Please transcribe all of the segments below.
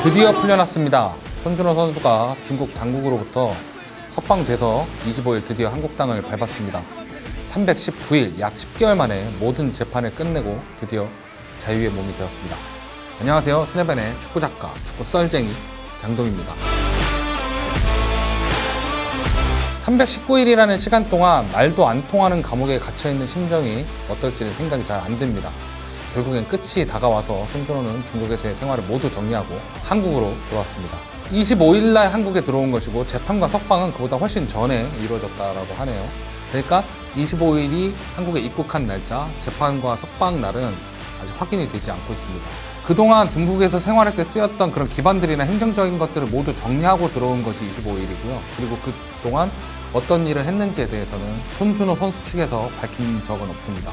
드디어 풀려났습니다. 손준호 선수가 중국 당국으로부터 석방돼서 25일 드디어 한국 땅을 밟았습니다. 319일, 약 10개월 만에 모든 재판을 끝내고 드디어 자유의 몸이 되었습니다. 안녕하세요. 스네벤의 축구작가, 축구 썰쟁이 장동입니다. 319일이라는 시간 동안 말도 안 통하는 감옥에 갇혀있는 심정이 어떨지는 생각이 잘 안 듭니다. 결국엔 끝이 다가와서 손준호는 중국에서의 생활을 모두 정리하고 한국으로 돌아왔습니다. 25일날 한국에 들어온 것이고 재판과 석방은 그보다 훨씬 전에 이루어졌다고 하네요. 그러니까 25일이 한국에 입국한 날짜, 재판과 석방 날은 아직 확인이 되지 않고 있습니다. 그동안 중국에서 생활할 때 쓰였던 그런 기반들이나 행정적인 것들을 모두 정리하고 들어온 것이 25일이고요. 그리고 그동안 어떤 일을 했는지에 대해서는 손준호 선수 측에서 밝힌 적은 없습니다.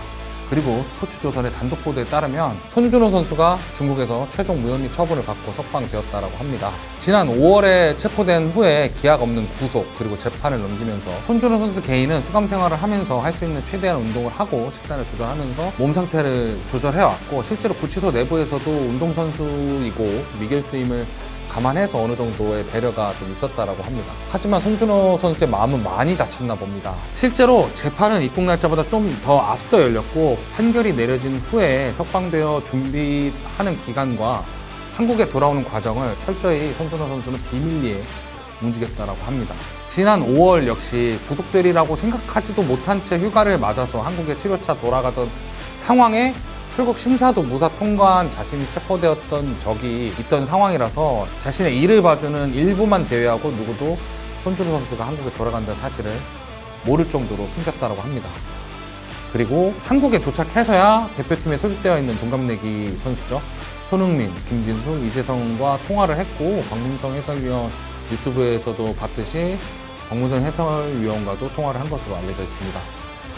그리고 스포츠조선의 단독 보도에 따르면 손준호 선수가 중국에서 최종 무혐의 처분을 받고 석방되었다고 합니다. 지난 5월에 체포된 후에 기약 없는 구속 그리고 재판을 넘기면서 손준호 선수 개인은 수감 생활을 하면서 할 수 있는 최대한 운동을 하고 식단을 조절하면서 몸 상태를 조절해왔고, 실제로 구치소 내부에서도 운동선수이고 미결수임을 감안해서 어느 정도의 배려가 좀 있었다라고 합니다. 하지만 손준호 선수의 마음은 많이 다쳤나 봅니다. 실제로 재판은 입국 날짜보다 좀 더 앞서 열렸고, 판결이 내려진 후에 석방되어 준비하는 기간과 한국에 돌아오는 과정을 철저히 손준호 선수는 비밀리에 움직였다라고 합니다. 지난 5월 역시 구속되리라고 생각하지도 못한 채 휴가를 맞아서 한국에 치료차 돌아가던 상황에 출국 심사도 무사 통과한 자신이 체포되었던 적이 있던 상황이라서 자신의 일을 봐주는 일부만 제외하고 누구도 손준호 선수가 한국에 돌아간다는 사실을 모를 정도로 숨겼다고 합니다. 그리고 한국에 도착해서야 대표팀에 소집되어 있는 동갑내기 선수죠. 손흥민, 김진수, 이재성과 통화를 했고, 박문성 해설위원 유튜브에서도 봤듯이 박문성 해설위원과도 통화를 한 것으로 알려져 있습니다.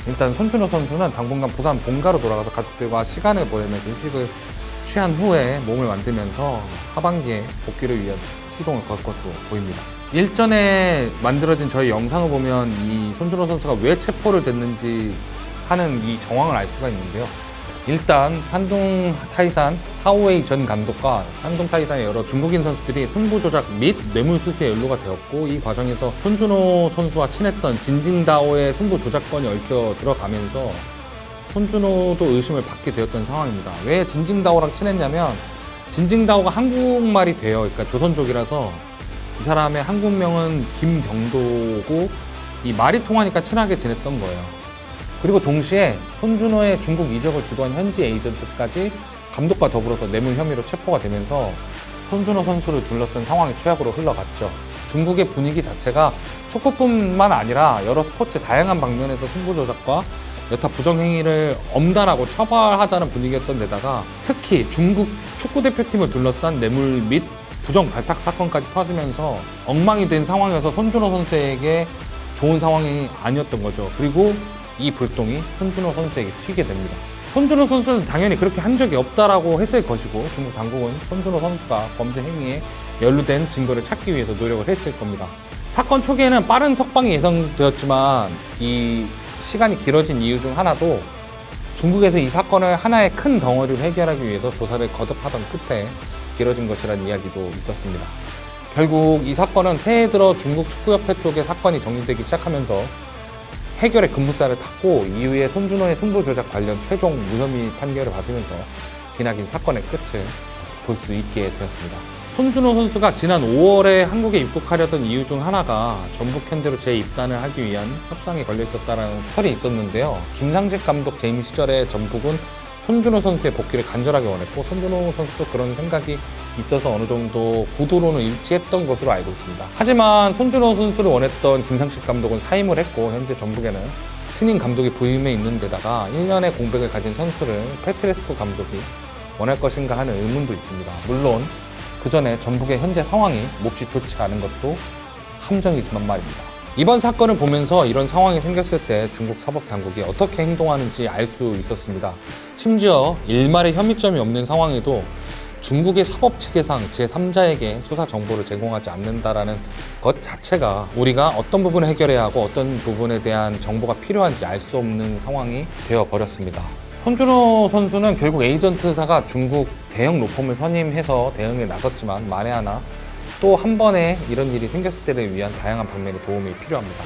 일단 손준호 선수는 당분간 부산 본가로 돌아가서 가족들과 시간을 보내면서 휴식을 취한 후에 몸을 만들면서 하반기에 복귀를 위한 시동을 걸 것으로 보입니다. 일전에 만들어진 저희 영상을 보면 이 손준호 선수가 왜 체포를 됐는지 하는 이 정황을 알 수가 있는데요. 일단 산둥 타이산 하오웨이 전 감독과 산둥 타이산의 여러 중국인 선수들이 승부 조작 및 뇌물수수에 연루가 되었고, 이 과정에서 손준호 선수와 친했던 진징다오의 승부 조작권이 얽혀 들어가면서 손준호도 의심을 받게 되었던 상황입니다. 왜 진징다오랑 친했냐면, 진징다오가 한국말이 돼요. 그러니까 조선족이라서 이 사람의 한국명은 김경도고 이 말이 통하니까 친하게 지냈던 거예요. 그리고 동시에 손준호의 중국 이적을 주도한 현지 에이전트까지 감독과 더불어서 뇌물 혐의로 체포가 되면서 손준호 선수를 둘러싼 상황이 최악으로 흘러갔죠. 중국의 분위기 자체가 축구뿐만 아니라 여러 스포츠 다양한 방면에서 승부 조작과 여타 부정행위를 엄단하고 처벌하자는 분위기였던 데다가 특히 중국 축구대표팀을 둘러싼 뇌물 및 부정 발탁 사건까지 터지면서 엉망이 된 상황이어서 손준호 선수에게 좋은 상황이 아니었던 거죠. 그리고 이 불똥이 손준호 선수에게 튀게 됩니다. 손준호 선수는 당연히 그렇게 한 적이 없다라고 했을 것이고, 중국 당국은 손준호 선수가 범죄 행위에 연루된 증거를 찾기 위해서 노력을 했을 겁니다. 사건 초기에는 빠른 석방이 예상되었지만 이 시간이 길어진 이유 중 하나도 중국에서 이 사건을 하나의 큰 덩어리로 해결하기 위해서 조사를 거듭하던 끝에 길어진 것이라는 이야기도 있었습니다. 결국 이 사건은 새해 들어 중국 축구협회 쪽의 사건이 정리되기 시작하면서 해결의 급무살을 탔고, 이후에 손준호의 승부 조작 관련 최종 무혐의 판결을 받으면서 기나긴 사건의 끝을 볼 수 있게 되었습니다. 손준호 선수가 지난 5월에 한국에 입국하려던 이유 중 하나가 전북 현대로 재입단을 하기 위한 협상에 걸려 있었다는 설이 있었는데요. 김상식 감독 재임 시절에 전북은 손준호 선수의 복귀를 간절하게 원했고, 손준호 선수도 그런 생각이 있어서 어느 정도 구도로는 일치했던 것으로 알고 있습니다. 하지만 손준호 선수를 원했던 김상식 감독은 사임을 했고, 현재 전북에는 신인 감독이 부임해 있는 데다가 1년의 공백을 가진 선수를 페트레스코 감독이 원할 것인가 하는 의문도 있습니다. 물론 그 전에 전북의 현재 상황이 몹시 좋지 않은 것도 함정이지만 말입니다. 이번 사건을 보면서 이런 상황이 생겼을 때 중국 사법당국이 어떻게 행동하는지 알 수 있었습니다. 심지어 일말의 혐의점이 없는 상황에도 중국의 사법 체계상 제3자에게 수사 정보를 제공하지 않는다라는 것 자체가 우리가 어떤 부분을 해결해야 하고 어떤 부분에 대한 정보가 필요한지 알 수 없는 상황이 되어버렸습니다. 손준호 선수는 결국 에이전트사가 중국 대형 로펌을 선임해서 대응에 나섰지만 만에 하나 또 한 번에 이런 일이 생겼을 때를 위한 다양한 방면의 도움이 필요합니다.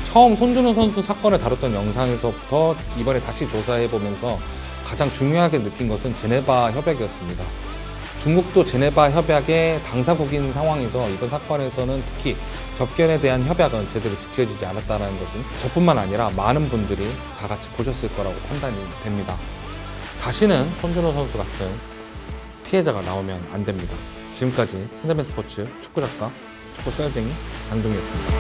처음 손준호 선수 사건을 다뤘던 영상에서부터 이번에 다시 조사해보면서 가장 중요하게 느낀 것은 제네바 협약이었습니다. 중국도 제네바 협약의 당사국인 상황에서 이번 사건에서는 특히 접견에 대한 협약은 제대로 지켜지지 않았다는 것은 저뿐만 아니라 많은 분들이 다 같이 보셨을 거라고 판단이 됩니다. 다시는 손준호 선수 같은 피해자가 나오면 안 됩니다. 지금까지 스냅앤 스포츠 축구작가, 축구 썰쟁이 장종이었습니다.